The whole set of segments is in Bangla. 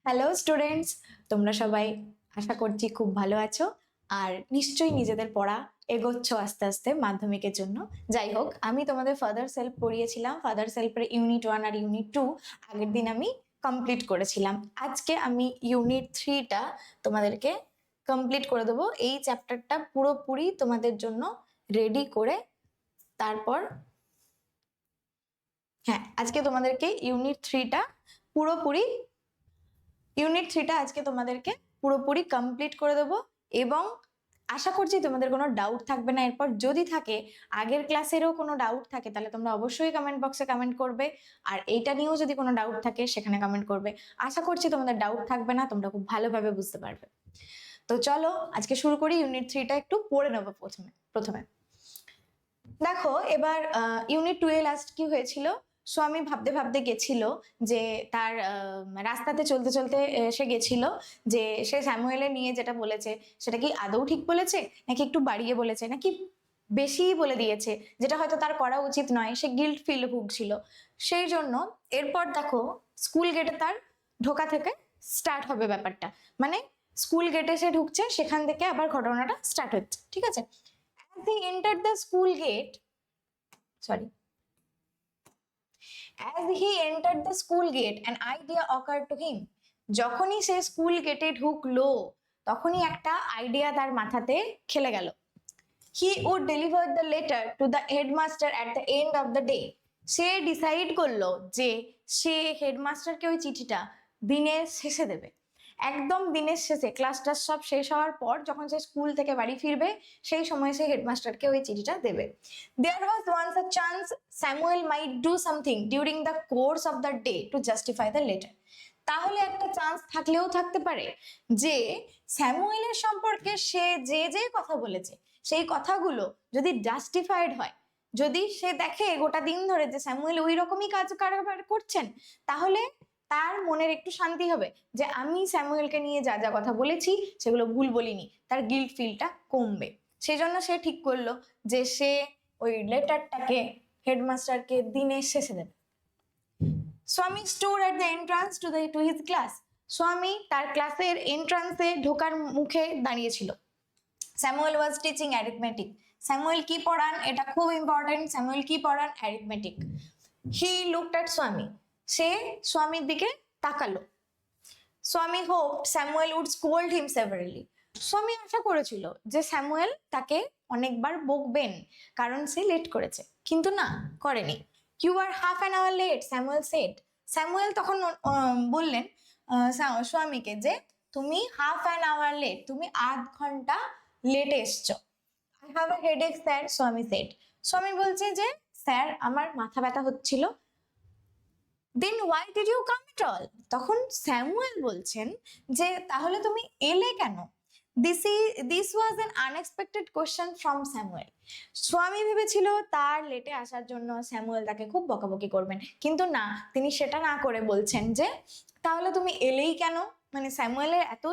হ্যালো স্টুডেন্টস, তোমরা সবাই আশা করছি খুব ভালো আছো আর নিশ্চয়ই নিজেদের পড়া এগোচ্ছ আস্তে আস্তে মাধ্যমিকের জন্য। যাই হোক, আমি তোমাদের ফাদার সেলফ পড়িয়েছিলাম। ফাদার সেলফের ইউনিট 1 আর ইউনিট 2 আগের দিন আমি কমপ্লিট করেছিলাম। আজকে আমি ইউনিট 3টা তোমাদেরকে কমপ্লিট করে দেবো। এই চ্যাপ্টারটা পুরোপুরি তোমাদের জন্য রেডি করে তারপর আজকে তোমাদেরকে ইউনিট থ্রিটা আজকে তোমাদেরকে পুরোপুরি কমপ্লিট করে দেবো এবং আশা করছি তোমাদের কোনো ডাউট থাকবে না। এরপর যদি থাকে, আগের ক্লাসেরও কোনো ডাউট থাকে, তাহলে তোমরা অবশ্যই কমেন্ট বক্সে কমেন্ট করবে। আর এইটা নিয়েও যদি কোনো ডাউট থাকে সেখানে কমেন্ট করবে। আশা করছি তোমাদের ডাউট থাকবে না, তোমরা খুব ভালোভাবে বুঝতে পারবে। তো চলো আজকে শুরু করি। ইউনিট থ্রিটা একটু পড়ে নেবো প্রথমে দেখো। এবার ইউনিট 2 এ লাস্ট কি হয়েছিল, স্বামী ভাবতে ভাবতে গেছিল যে তার রাস্তাতে চলতে চলতে সে গেছিল যে সে স্যামুয়েলের নিয়ে যেটা বলেছে সেটা কি আদৌ ঠিক বলেছে, নাকি একটু বাড়িয়ে বলেছে, নাকি বেশিই বলে দিয়েছে, যেটা হয়তো তার করা উচিত নয়। সে গিল্ট ফিল ভুগছিল। সেই জন্য এরপর দেখো স্কুল গেটে তার ঢোকা থেকে স্টার্ট হবে ব্যাপারটা। মানে স্কুল গেটে সে ঢুকছে, সেখান থেকে আবার ঘটনাটা স্টার্ট হচ্ছে, ঠিক আছে? As he entered the school gate, sorry, as he entered the school gate, an idea occurred to him. যখনই সে স্কুল গেটে ঢুকলো তখনই একটা আইডিয়া তার মাথাতে খেলে গেল। He would deliver the letter to the headmaster at the end of the day. Say decide করলো যে সে হেডমাস্টারকে ওই চিঠিটা দিনের শেষে দেবে। একদম দিনের শেষে, ক্লাসটা সব শেষ হওয়ার পর যখন সে স্কুল থেকে বাড়ি ফিরবে, সেই সময় সে হেডমাস্টারকে ওই চিঠিটা দেবে। There was once a chance Samuel might do something during the course of the day to justify the letter. তাহলে একটা চান্স থাকলেও থাকতে পারে যে স্যামুয়েলের সম্পর্কে সে যে যে কথা বলেছে সেই কথাগুলো যদি জাস্টিফাইড হয়, যদি সে দেখে গোটা দিন ধরে যে স্যামুয়েল ওই রকমই কাজ কারবার করছেন, তাহলে তার মনের একটু শান্তি হবে যে আমি স্যামুয়েলকে নিয়ে যা যা কথা বলেছি সেগুলো ভুল বলিনি, তার গিল্ট ফিলটা কমবে। সেই জন্য সে ঠিক করলো যে সে ওই লেটারটাকে হেডমাস্টারকে দিনের শেষে দেবে। স্বামী stood at the entrance to his class. স্বামী তার ক্লাসের এন্ট্রান্সে ঢোকার মুখে দাঁড়িয়েছিল। Samuel was teaching arithmetic. Samuel কি পড়ান, এটা খুব ইম্পর্টেন্ট। স্যামুয়েল কি পড়ান? অ্যারিথমেটিক। হি লুকড অ্যাট স্বামী। সে স্বামীর দিকে তাকালো। স্বামী হোপ স্যামুয়েল উড স্কোল্ড হিম সেভারালি। স্বামী আশা করেছিল যে স্যামুয়েল তাকে অনেকবার বকবেন কারণ সে লেট করেছে, কিন্তু না, করেনি। You are half an hour late, Samuel said. Samuel তখন বললেন স্বামীকে যে তুমি হাফ অ্যান আওয়ার লেট, তুমি আধ ঘন্টা লেটে এসছো। I have a headache sir, Swami said. Swami বলছে যে স্যার আমার মাথা ব্যথা হচ্ছিল। Then why did you come at all? তখন স্যামুয়েল বলছেন যে তাহলে তুমি এলে কেন? This was an unexpected question from Samuel. Swami ভেবেছিল তার লেটে আসার জন্য স্যামুয়েল তাকে খুব বকাবকি করবেন, কিন্তু না, তিনি সেটা না করে বলছেন যে তাহলে তুমি এলেই কেন। মানে স্যামুয়েলের এত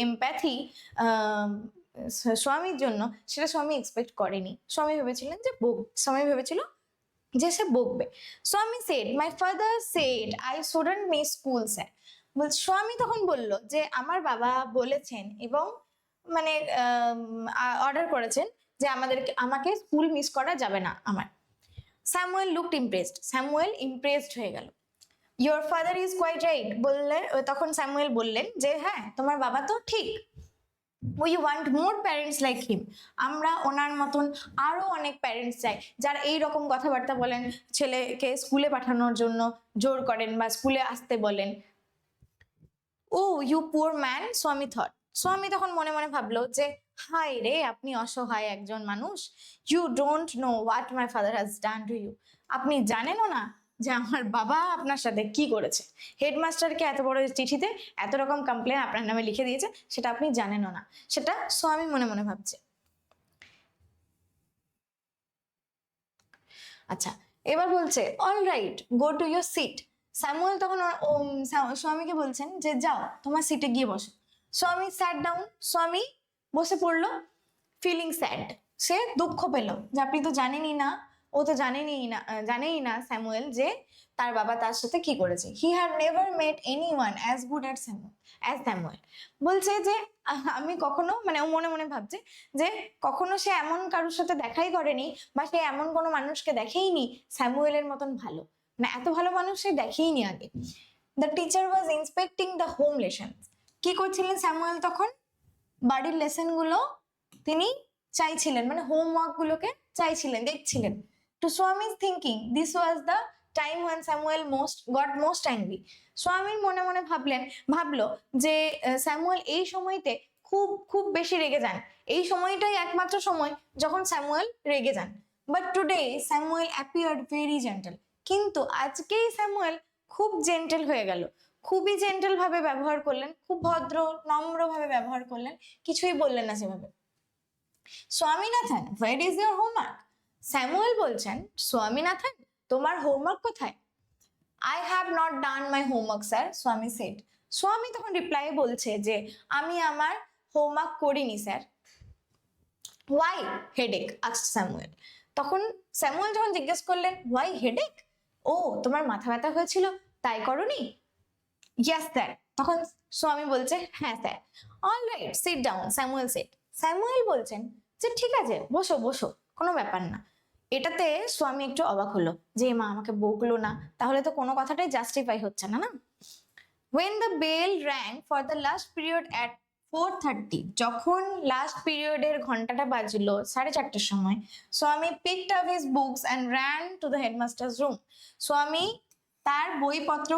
এমপ্যাথি স্বামীর জন্য, সেটা স্বামী এক্সপেক্ট করেনি। স্বামী ভেবেছিল যে সে বকবে। স্বামী said my father said I shouldn't miss school sir. স্বামী তখন বলল যে আমার বাবা বলেছেন এবং মানে অর্ডার করেছেন যে আমাকে স্কুল মিস করা যাবে না আমার। Samuel looked impressed. Samuel impressed হয়ে গেল। Your father is quite right বললেন। তখন স্যামুয়েল বললেন যে হ্যাঁ, তোমার বাবা তো ঠিক। We want more parents like him. আমরা ওনার মতন আরো অনেক প্যারেন্টস চাই যারা এই রকম কথাবার্তা বলেন, ছেলেকে স্কুলে পাঠানোর জন্য জোর করেন বা স্কুলে আসতে বলেন। ও ইউ পুয়ার ম্যান, স্বামী থট। স্বামী তখন মনে মনে ভাবলো যে হায় রে, আপনি অসহায় একজন মানুষ। You don't know what my father has done to you. আপনি জানেনও না যে আমার বাবা আপনার সাথে কি করেছে। হেডমাস্টারকে এত বড় চিঠিতে এত রকম কমপ্লেন আপনার নামে লিখে দিয়েছে, সেটা আপনি জানেনও না। সেটা স্বামী মনে মনে ভাবছে। আচ্ছা, এবার বলছে all right, go to your seat. Samuel তখন স্বামীকে বলছেন যে যাও তোমার সিটে গিয়ে বসো। স্বামী স্যাট ডাউন। স্বামী বসে পড়লো। ফিলিং স্যাড, সে দুঃখ পেল যে আপনি তো জানেনই না, ও তো জানেই না স্যামুয়েল যে তার বাবা তার সাথে কি করেছে। He had never mate anyone as good as Samuel. বলছে যে আমি কখনো, মানে ও মনে মনে ভাবছে যে কখনো সে এমন কারোর সাথে দেখাই করেনি বা সে এমন কোনো মানুষকে দেখেইনি স্যামুয়েলের মতন ভালো, মানে এত ভালো মানুষ সে দেখেইনি আগে। The teacher was inspecting the home lesson. কি করছিলেন স্যামুয়েল তখন? বাড়ির লেসন গুলো তিনি চাইছিলেন, মানে হোমওয়ার্ক গুলোকে চাইছিলেন, দেখছিলেন। To Swami's thinking this was the time when Samuel got most angry. স্বামীর মনে মনে ভাবলো যে স্যামুয়েল এই সময়তে খুব খুব বেশি রেগে যান, এই সময়টাই একমাত্র সময় যখন স্যামুয়েল রেগে যান। But today Samuel appeared very gentle. কিন্তু আজকেই স্যামুয়েল খুব জেন্টেল হয়ে গেল, খুবই জেন্টেল ভাবে ব্যবহার করলেন, খুব ভদ্র নম্র ভাবে ব্যবহার করলেন, কিছুই বললেন না সেভাবে। Swaminathan, where is your homework? Samuel বলছেন, স্বামীনাথন তোমার হোমওয়ার্ক কোথায়? I have not done my homework, sir, স্বামী said. স্বামী তখন রিপ্লাই বলছে যে আমি আমার হোমওয়ার্ক করিনি sir. Why headache? asked Samuel. তখন স্যামুয়েল যখন জিজ্ঞেস করলেন why headache, ও তোমার মাথা ব্যথা হয়েছিল তাই করনি? Yes sir. তখন স্বামী বলছে হ্যাঁ sir. All right sit down, Samuel said. Samuel বলছেন যে ঠিক আছে বসো বসো, কোনো ব্যাপার না। এটাতে স্বামী একটু অবাক হলো যে মা আমাকে বকলো না, তাহলে তো কোনো কথাটাই জাস্টিফাই হচ্ছে না, না? When the bell rang for the last period at 4:30, যখন লাস্ট পিরিয়ডের ঘন্টাটা বাজলো 4:30টার সময়, স্বামী picked up his books and ran to the headmaster's room. স্বামী তার বইপত্র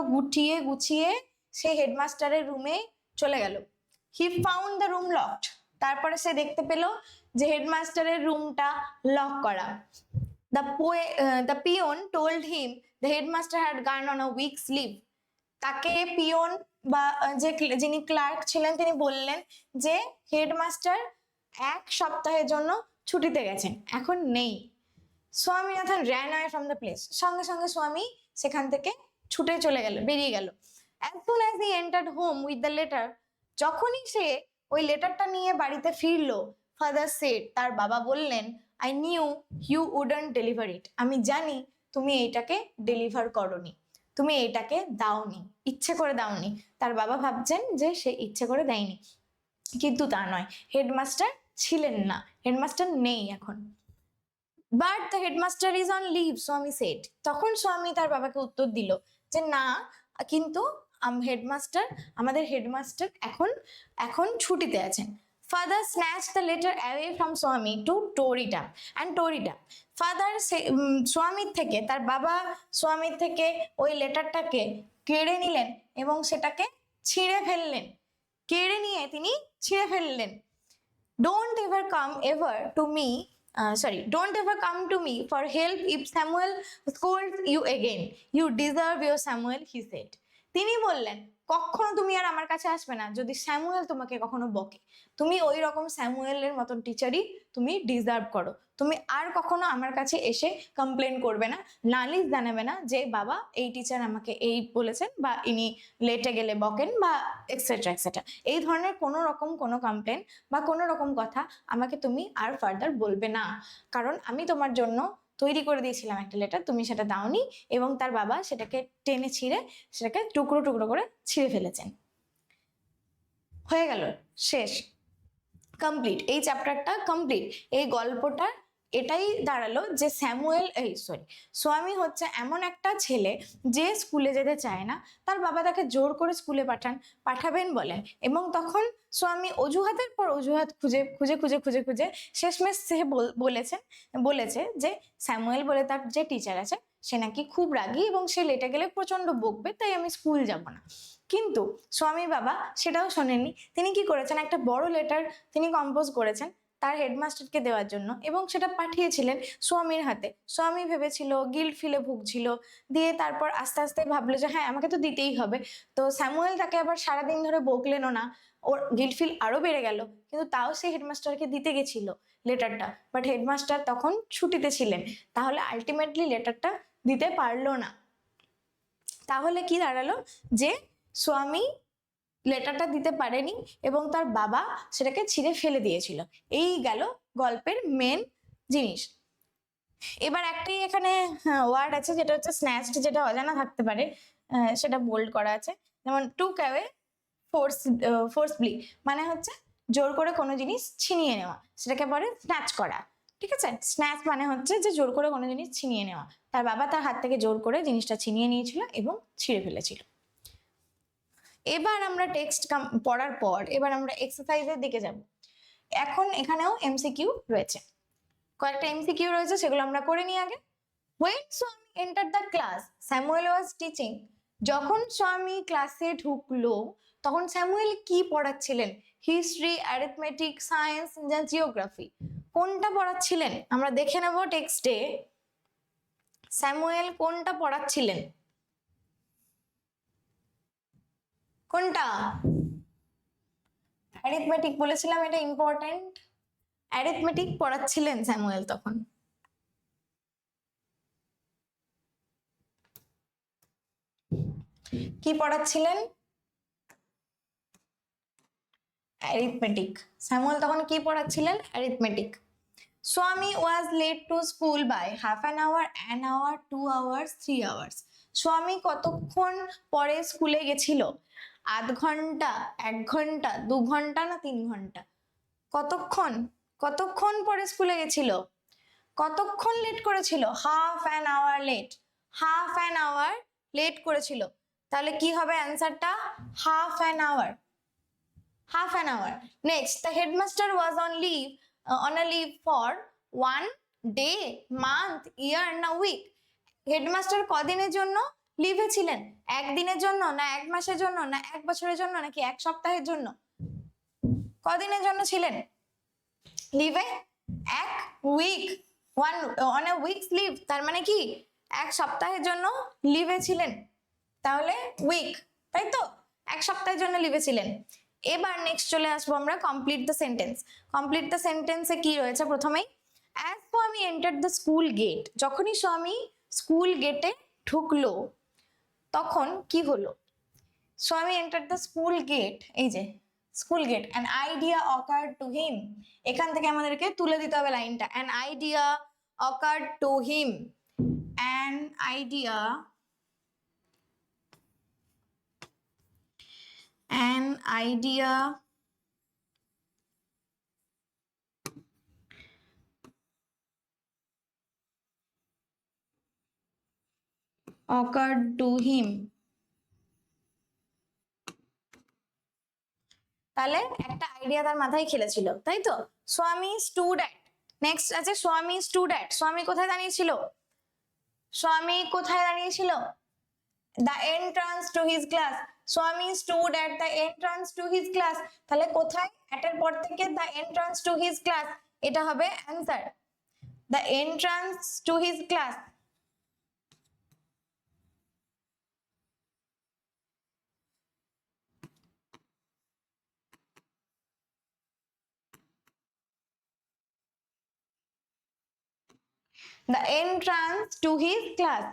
গুছিয়ে সে হেডমাস্টারের রুমে চলে গেল। He found the room locked. তারপরে সে দেখতে পেল যে হেডমাস্টারের রুমটা লক করা। The peon told him the headmaster had gone on a week's leave. তাকে পিয়ন বা যিনি ক্লার্ক ছিলেন তিনি বললেন যে হেডমাস্টার 1 সপ্তাহের জন্য ছুটিতে গেছেন, এখন নেই। Swaminathan ran away from the place. সঙ্গে সঙ্গে স্বামী সেখান থেকে ছুটে চলে গেল, বেরিয়ে গেল। As soon as he entered home with the letter, যখনই সে ওই লেটারটা নিয়ে বাড়িতে ফিরলো, ফাদার সেড, তার বাবা বললেন, I knew you wouldn't deliver it. আমি জানি তুমি এইটাকে ডেলিভার করনি, তুমি এইটাকে দাওনি, ইচ্ছে করে দাওনি। তার বাবা ভাবছেন যে সে ইচ্ছে করে দেয়নি, কিন্তু তা নয়, হেডমাস্টার ছিলেন না, হেডমাস্টার নেই এখন। But the headmaster is on leave, Swami said. তখন স্বামী তার বাবাকে উত্তর দিল যে না, কিন্তু আমাদের হেডমাস্টার এখন ছুটিতে আছেন। Father snatched the letter away from Swami to tore it up and tore it up. Father স্বামীর থেকে, তার বাবা স্বামীর থেকে ওই লেটারটাকে কেড়ে নিলেন এবং সেটাকে ছিঁড়ে ফেললেন, কেড়ে নিয়ে তিনি ছিঁড়ে ফেললেন। Don't ever come to me for help if Samuel scolds you again. You deserve your Samuel, he said. তিনি বললেন কখনো তুমি আর আমার কাছে আসবে না যদি স্যামুয়েল তোমাকে কখনো বকে, তুমি ওই রকম স্যামুয়েলের মতন টিচারই তুমি ডিজার্ভ করো, তুমি আর কখনো আমার কাছে এসে কমপ্লেন করবে না, নালিশ জানাবে না যে বাবা এই টিচার আমাকে এই বলেছেন বা ইনি লেটে গেলে বকেন বা এক্সেট্রা এক্সেট্রা, এই ধরনের কোনো রকম কোনো কমপ্লেন বা কোনো রকম কথা আমাকে তুমি আর ফার্দার বলবে না, কারণ আমি তোমার জন্য তৈরি করে দিয়েছিলাম একটা লেটার, তুমি সেটা দাওনি। এবং তার বাবা সেটাকে টেনে ছিঁড়ে সেটাকে টুকরো টুকরো করে ছিঁড়ে ফেলেছেন। হয়ে গেল, শেষ, কমপ্লিট, এই চ্যাপ্টারটা কমপ্লিট। এই গল্পটা এটাই দাঁড়ালো যে স্বামী হচ্ছে এমন একটা ছেলে যে স্কুলে যেতে চায় না, তার বাবা তাকে জোর করে স্কুলে পাঠাবেন বলেন, এবং তখন স্বামী অজুহাতের পর অজুহাত খুঁজে শেষমেশ সে বলেছে যে স্যামুয়েল বলে তার যে টিচার আছে সে নাকি খুব রাগী এবং সে লেটে গেলে প্রচন্ড বকবে, তাই আমি স্কুল যাব না। কিন্তু স্বামী বাবা সেটাও শোনেননি। তিনি কি করেছেন, একটা বড় লেটার তিনি কম্পোজ করেছেন তার হেডমাস্টারকে দেওয়ার জন্য এবং সেটা পাঠিয়েছিলেন স্বামীর হাতে। স্বামী ভেবেছিল, গিল্ট ফিলে ভুগছিল, দিয়ে তারপর আস্তে আস্তে ভাবলো যে হ্যাঁ আমাকে তো দিতেই হবে। তো স্যামুয়েল তাকে আবার সারাদিন ধরে বকলেনও না, ওর গিল্ট ফিল আরো বেড়ে গেল, কিন্তু তাও সে হেডমাস্টারকে দিতে গেছিল লেটারটা, বাট হেডমাস্টার তখন ছুটিতে ছিলেন, তাহলে আলটিমেটলি লেটারটা দিতে পারলো না। তাহলে কি দাঁড়ালো যে স্বামী লেটারটা দিতে পারেনি এবং তার বাবা সেটাকে ছিঁড়ে ফেলে দিয়েছিল। এই গেল গল্পের মেন জিনিস। এবার একটাই এখানে ওয়ার্ড আছে যেটা হচ্ছে স্ন্যাচড, যেটা অজানা থাকতে পারে, সেটা বোল্ড করা আছে। যেমন টুক অ্যাওয়ে ফোর্সফুলি, মানে হচ্ছে জোর করে কোনো জিনিস ছিনিয়ে নেওয়া, সেটাকে বলে স্ন্যাচ করা। ঠিক আছে, স্ন্যাচ মানে হচ্ছে যে জোর করে কোনো জিনিস ছিনিয়ে নেওয়া। তার বাবা তার হাত থেকে জোর করে জিনিসটা ছিনিয়ে নিয়েছিল এবং ছিঁড়ে ফেলেছিল। এবার আমরা টেক্সট পড়ার পর এবার আমরা এক্সারসাইজের দিকে যাব। এখন এখানেও এমসিকিউ রয়েছে, কয়েকটা এমসিকিউ রয়েছে, সেগুলো আমরা করে নিই আগে। When Swami entered the class, Samuel was teaching. যখন স্বামী ক্লাসে ঢুকলো তখন স্যামুয়েল কি পড়াচ্ছিলেন? হিস্ট্রি, অ্যারিথমেটিক, সায়েন্স না জিওগ্রাফি? কোনটা পড়াচ্ছিলেন আমরা দেখে নেব টেক্সটে। স্যামুয়েল কোনটা পড়াচ্ছিলেন? কোনটা? অ্যারিথমেটিক বলেছিলাম, এটা ইম্পর্টেন্ট। অ্যারিথমেটিক পড়াচ্ছিলেন স্যামুয়েল তখন। কি পড়াচ্ছিলেন? অ্যারিথমেটিক। স্যামুয়েল তখন কি পড়াচ্ছিলেন? Arithmetic. Swami was late to school by half an hour, an hour, 2 hours, 3 hours. স্বামী কতক্ষণ পরে স্কুলে গেছিল? আধ ঘন্টা, 1 ঘন্টা, 2 ঘন্টা না 3 ঘন্টা? কতক্ষণ? কতক্ষণ পরে স্কুলে গেছিল? কতক্ষণ লেট করেছিল? Half an hour late. Half an hour late করেছিল। তাহলে কি হবে অ্যান্সারটা? Half an hour. half an hour. Next, the headmaster was on a leave for 1 day, month, year না week. হেডমাস্টার কদিনের জন্য লিভে ছিলেন? একদিনের জন্য না 1 মাসের জন্য না 1 বছরের জন্য নাকি 1 সপ্তাহের জন্য? কদিনের জন্য ছিলেন লিভে? 1 week, on a week's leave, তার মানে কি 1 সপ্তাহের জন্য লিভে ছিলেন। তাহলে উইক, তাই তো? 1 সপ্তাহের জন্য লিভে ছিলেন। এবার নেক্সট চলে আসবো আমরা complete the sentence. Complete the সেন্টেন্সে কি রয়েছে? প্রথমেই অ্যাজ স্বামী এন্টার্ড দ্য স্কুল গেট, যখনই স্বামী স্কুল গেটে ঢুকলো তখন কি হলো? স্বামী এন্টার্ড দ্য স্কুল গেট, এই যে school gate, an idea occurred to him. এখান থেকে আমাদেরকে তুলে দিতে হবে লাইনটা, an idea occurred to him, an idea, an idea occurred to him. তাহলে একটা আইডিয়া তার মাথায় খেলেছিল, তাই তো? স্বামী স্টুড অ্যাট, নেক্সট আছে স্বামী স্টুড অ্যাট। স্বামী কোথায় দাঁড়িয়েছিল? স্বামী কোথায় দাঁড়িয়েছিল? The entrance to his class. Swami stood at the entrance to his class. তাহলে কোথায়? অ্যাটের পর থেকে the entrance to his class, এটা হবে answer. The entrance to his class. the entrance to his class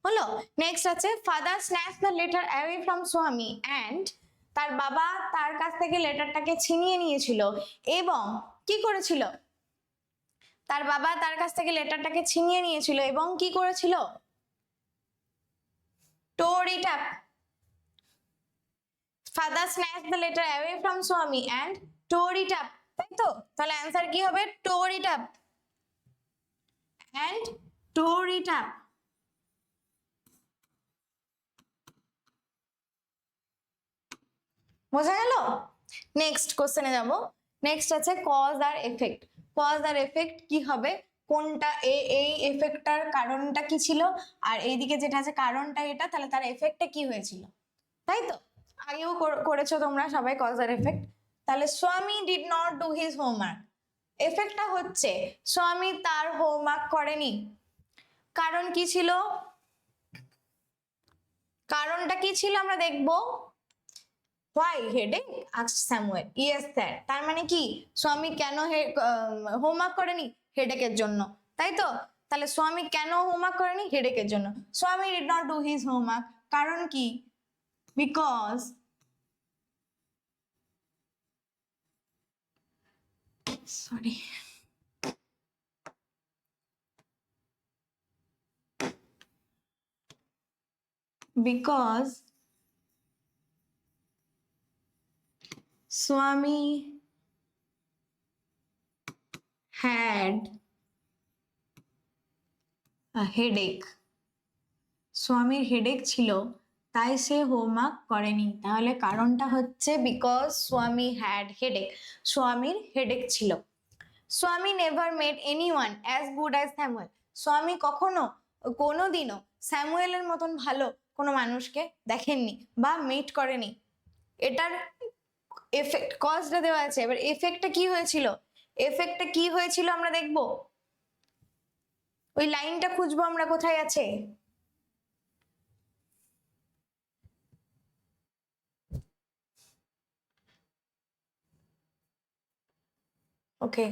হলো। নেক্সট আছে father snatch the letter away from Swami and, তার বাবা তার কাছ থেকে লেটারটাকে ছিনিয়ে নিয়েছিল এবং কি করেছিল? তার বাবা তার কাছ থেকে লেটারটাকে ছিনিয়ে নিয়েছিল এবং কি করেছিল? tore it up. Father snatch the letter away from Swami and tore it up, তাই তো? তাহলে অ্যান্সার কি হবে? tore it up and tore it up. বোঝা গেল? নেক্সট কোশ্চেনে যাব। নেক্সট আছে কজ আর এফেক্ট। কজ আর এফেক্ট কি হবে? কোনটা এই এফেক্টটার কারণটা কি ছিল, আর এইদিকে যেটা আছে কারণটা এটা, তাহলে তার এফেক্টটা কি হয়েছিল, তাই তো? আগেও করেছো তোমরা সবাই কজ আর এফেক্ট। তাহলে Swami did not do his homework, এফেক্টটা হচ্ছে স্বামী তার হোমওয়ার্ক করেনি। কারণ কি ছিল? কারণটা কি ছিল আমরা দেখবো। Why headache? asked Samuel. Yes, sir. তার মানে কি স্বামী কেন হোমওয়ার্ক করেনি? হেডেকের জন্য, তাই তো? তাহলে স্বামী কেন হোমওয়ার্ক করেনি? হেডেকের জন্য। স্বামী did not do his homework, কারণ কি? Because sorry, because Swami had a headache. স্বামীর হেডেক ছিল তাই সে হোমওয়ার্ক করেনি। তাহলে কারণটা হচ্ছে বিকজ স্বামী হ্যাড হেডেক, স্বামীর হেডেক ছিল। স্বামী never made anyone as good as Samuel. স্বামী কখনো কোনোদিনও স্যামুয়েলের মতন ভালো কোনো মানুষকে দেখেননি বা মিট করেনি। এটার এফেক্ট কজটা দেওয়া আছে, এবার এফেক্টটা কি হয়েছিল, এফেক্টটা কি হয়েছিল আমরা দেখবো। ওই লাইনটা খুঁজবো আমরা, কোথায় আছে। ওকে,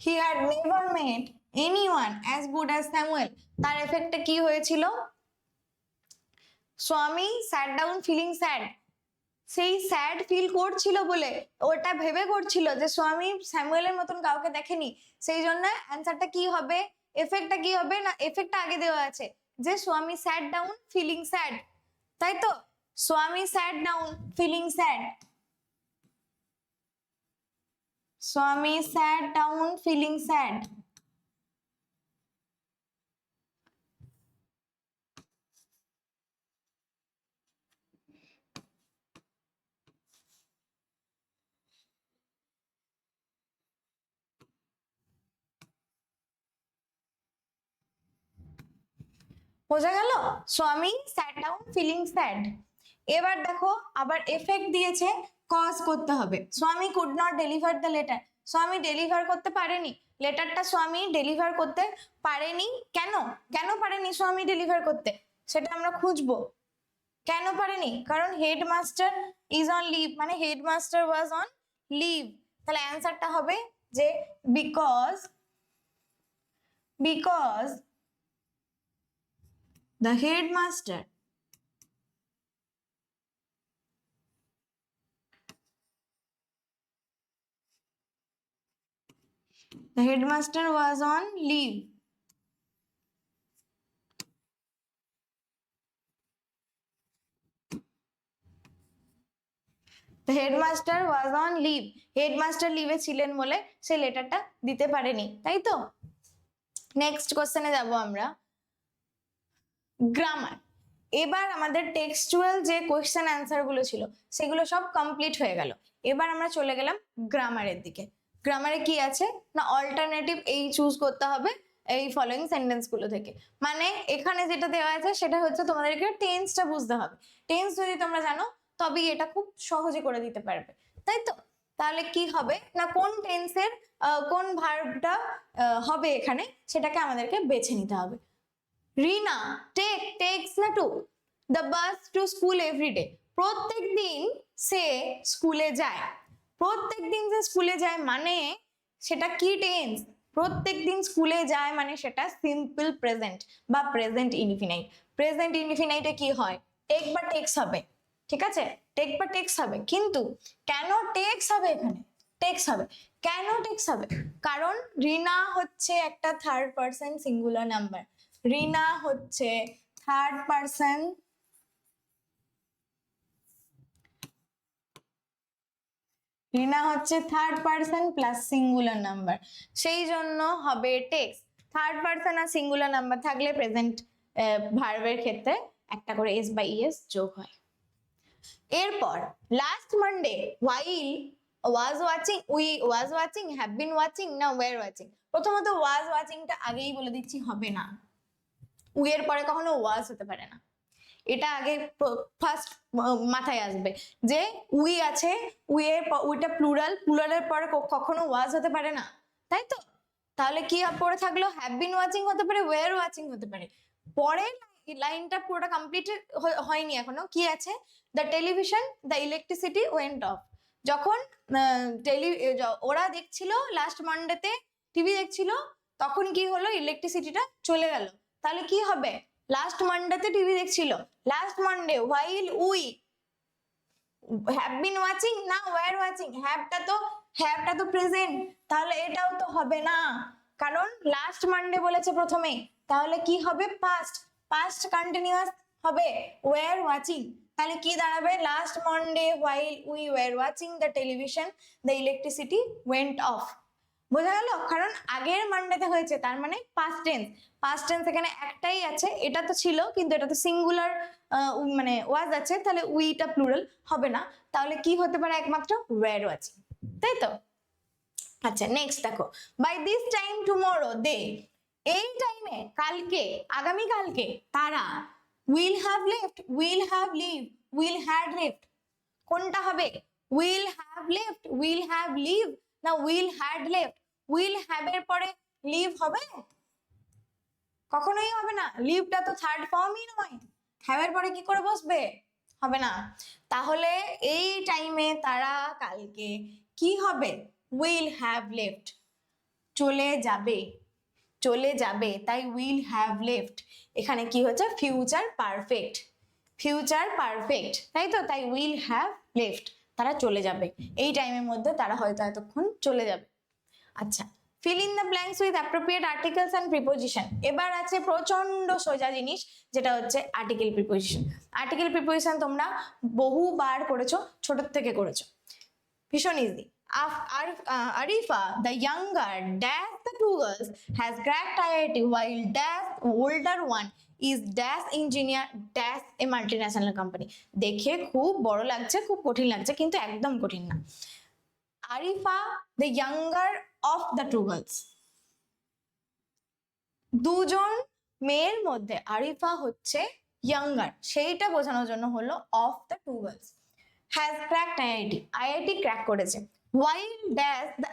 he had never made anyone as good as Samuel। তার এফেক্টটা কি হয়েছিল, স্বামী স্যাট ডাউন ফিলিং স্যাড, সেই স্যাড ফিল করছিল বলে ওটা ভেবে করছিল যে স্বামী স্যামুয়েলের মতন কাউকে দেখেনি, সেই জন্য অ্যান্সারটা কি হবে, এফেক্টটা কি হবে না, এফেক্টটা আগে দেওয়া আছে যে স্বামী স্যাট ডাউন ফিলিং স্যাড, তাই তো, স্বামী স্যাট ডাউন ফিলিং স্যাড, স্বামী স্যাট ডাউন ফিলিং স্যাড। বোঝা গেল, স্বামী স্যাট ডাউন ফিলিং স্যাড। এবার দেখো আবার এফেক্ট দিয়েছে, কজ করতে হবে। স্বামী could not deliver the letter, স্বামী ডেলিভার করতে পারেনি লেটারটা, স্বামী ডেলিভার করতে পারেনি, কেন, কেন পারেনি স্বামী ডেলিভার করতে, সেটা আমরা খুঁজবো। কেন পারেনি, কারণ হেডমাস্টার ইজ অন লিভ, মানে হেডমাস্টার ওয়াজ অন লিভ। তাহলে অ্যান্সারটা হবে যে because the headmaster was on leave। The headmaster was on leave, headmaster লিভে ছিলেন বলে সে লেটারটা দিতে পারেনি, তাই তো। নেক্সট কোশ্চেনে যাব আমরা, গ্রামার। এবার আমাদের টেক্সচুয়াল যে কোয়েশ্চেন অ্যান্সার গুলো ছিল সেগুলো সব কমপ্লিট হয়ে গেল। এবার আমরা চলে গেলাম গ্রামারের দিকে। গ্রামারে কি আছে না, অল্টারনেটিভ এই চুজ করতে হবে এই ফলোইং সেন্টেন্স গুলো থেকে। মানে এখানে যেটা দেওয়া আছে সেটা হচ্ছে তোমাদেরকে টেন্সটা বুঝতে হবে, টেন্স যদি তোমরা জানো তবেই এটা খুব সহজে করে দিতে পারবে, তাই তো। তাহলে কি হবে না, কোন টেন্সের কোন ভার্বটা হবে এখানে সেটাকে আমাদেরকে বেছে নিতে হবে। রিনা takes না to the bus to school everyday, প্রত্যেক দিন সে স্কুলে যায়, প্রত্যেক দিন যে স্কুলে যায় মানে সেটা কি টেন্স, প্রত্যেক দিন স্কুলে যায় মানে সেটা সিম্পল প্রেজেন্ট বা প্রেজেন্ট ইনডিফিনাইট। প্রেজেন্ট ইনডিফিনাইটে কি হয়, টেক বা টেক্স হবে, ঠিক আছে, টেক বা টেক্স হবে, কিন্তু কেন টেক্স হবে এখানে, টেক্স হবে, কেন টেক্স হবে, কারণ রিনা হচ্ছে একটা থার্ড পারসন সিঙ্গুলার নাম্বার, রিনা হচ্ছে থার্ড পারসন রিনা হচ্ছে third person plus singular number, সেই জন্য হবে টেক্স। থার্ড পারসন আর সিঙ্গুলার নাম্বার থাকলে প্রেজেন্ট ভার্বের ক্ষেত্রে একটা করে এস বাই ইএস যোগ হয়। এরপর last Monday while was watching, we was watching, have been watching না were watching। প্রথমত was watching টা আগেই বলে দিচ্ছি হবে না, উই এর পরে কখনো was হতে পারে না, এটা আগে ফার্স্ট মাথায় আসবে যে উই আছে, উইটা প্লুরাল, প্লুরালের পরে কখনো ওয়াজ হতে পারে না, তাই তো। তাহলে কি পড়ে থাকলো, হ্যাভ বিন ওয়াচিং হতে পারে, ওয়ার ওয়াচিং হতে পারে। পরে লাইনটা পুরোটা কমপ্লিট হয়নি এখনো, কি আছে, the television the electricity went of, যখন ওরা দেখছিল লাস্ট মানডেতে টিভি দেখছিল তখন কি হলো, ইলেকট্রিসিটিটা চলে গেল, তাহলে কি হবে, লাস্ট মানডেতে টিভি দেখছিল, last Monday while we have been watching না were watching, হ্যাভটা তো প্রেজেন্ট, তাহলে এটাও তো হবে না, কারণ লাস্ট মানডে বলেছে প্রথমে, তাহলে কি হবে? পাস্ট, পাস্ট কন্টিনিউয়াস হবে ওয়ার ওয়াচিং, তাহলে কি দাঁড়াবে? Last Monday while we were watching the television the electricity went off। বোঝা গেল? কারণ আগের মানডেতে হয়েছে, তার মানে পাস্ট টেন্স। পাস্ট টেন্স এখানে একটাই আছে, এটা তো ছিল কিন্তু এটা তো সিঙ্গুলার মানে ওয়াজ আছে, তাহলে উইটা প্লুরাল হবে না, তাহলে কি হতে পারে? একমাত্র ওয়্যার ওয়াচিং, তাই তো? আচ্ছা নেক্সট দেখো, by this time tomorrow they, এই টাইমে কালকে, আগামী কালকে তারা will have left, will have leave, will had left, কোনটা হবে? Will have left, will have leave না will had left? Will have এর পরে লিভ হবে? কখনোই হবে না, লিভটা তো থার্ড ফর্মই নয়, হ্যাভ এর পরে কি করে বসবে? হবে না। তাহলে এই টাইমে তারা কালকে কি হবে? উইল হ্যাভ লেফট, চলে যাবে, চলে যাবে, তাই উইল হ্যাভ লেফট। এখানে কি হচ্ছে? ফিউচার পারফেক্ট, ফিউচার পারফেক্ট, তাই তো? তাই উইল হ্যাভ লেফট, তারা চলে যাবে, এই টাইমের মধ্যে তারা হয়তো এতক্ষণ চলে যাবে। আচ্ছা, fill in the blanks with appropriate articles and preposition। এবার আছে প্রচন্ড সোজা জিনিস, যেটা হচ্ছে আর্টিকেল প্রিপোজিশন। আর্টিকেল প্রিপোজিশন তোমরা বহুবার করেছো, ছোট থেকে করেছো, ভীষণ easy. Arifa, the younger dash the two girls, has cracked IIT while dash older one is dash engineer dash a multinational company। দেখে খুব বড় লাগছে, খুব কঠিন লাগছে, কিন্তু একদম কঠিন না। Arifa the younger of the two girls, দুজন মেয়ের মধ্যে আরিফা হচ্ছে ইয়াঙ্গার, সেইটা বোঝানোর জন্য হলো of the two girls. Has cracked IIT, IIT crack করেছে। while dash the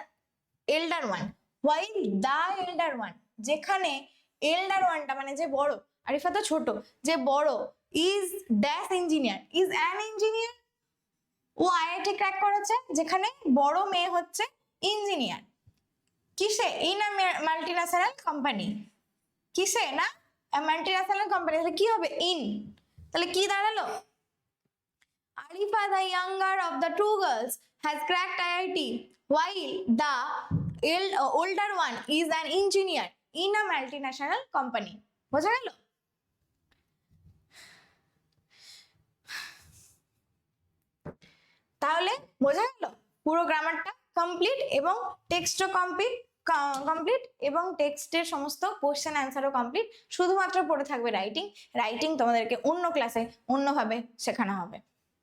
elder one, while the elder one, যেখানে elder ওয়ানটা মানে যে বড়, আরিফা তো ছোট, যে বড় is dash engineer, is an engineer, ও আইআইটি ক্র্যাক করেছে যেখানে বড় মেয়ে হচ্ছে ইঞ্জিনিয়ার। কিসে? In a multinational company. কিসে? না মাল্টিন্যাশনাল কোম্পানি, তাহলে কি হবে? ইন। তাহলে কি দাঁড়ালো? Arifa the younger of the two girls has cracked IIT while the older one is an engineer in a multinational company। বোঝা গেল? তাহলে বোঝা গেল পুরো গ্রামারটা কমপ্লিট, এবং টেক্সটও কমপ্লিট, এবং টেক্সটের সমস্ত কোশ্চেন অ্যান্সারও কমপ্লিট। শুধুমাত্র পড়ে থাকবে রাইটিং। রাইটিং তোমাদেরকে অন্য ক্লাসে অন্যভাবে শেখানো হবে,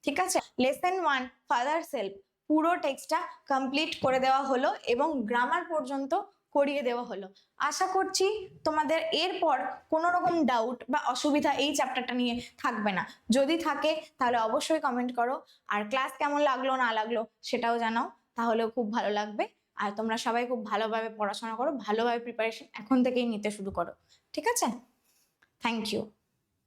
ঠিক আছে? লেসন 1 ফাদার সেলফ পুরো টেক্সটটা কমপ্লিট করে দেওয়া হলো এবং গ্রামার পর্যন্ত করিয়ে দেওয়া হলো। আশা করছি তোমাদের এরপর কোনো রকম ডাউট বা অসুবিধা এই চ্যাপ্টারটা নিয়ে থাকবে না। যদি থাকে তাহলে অবশ্যই কমেন্ট করো, আর ক্লাস কেমন লাগলো না লাগলো সেটাও জানাও, তাহলেও খুব ভালো লাগবে। আর তোমরা সবাই খুব ভালোভাবে পড়াশোনা করো, ভালোভাবে প্রিপারেশন এখন থেকেই নিতে শুরু করো, ঠিক আছে? Thank you.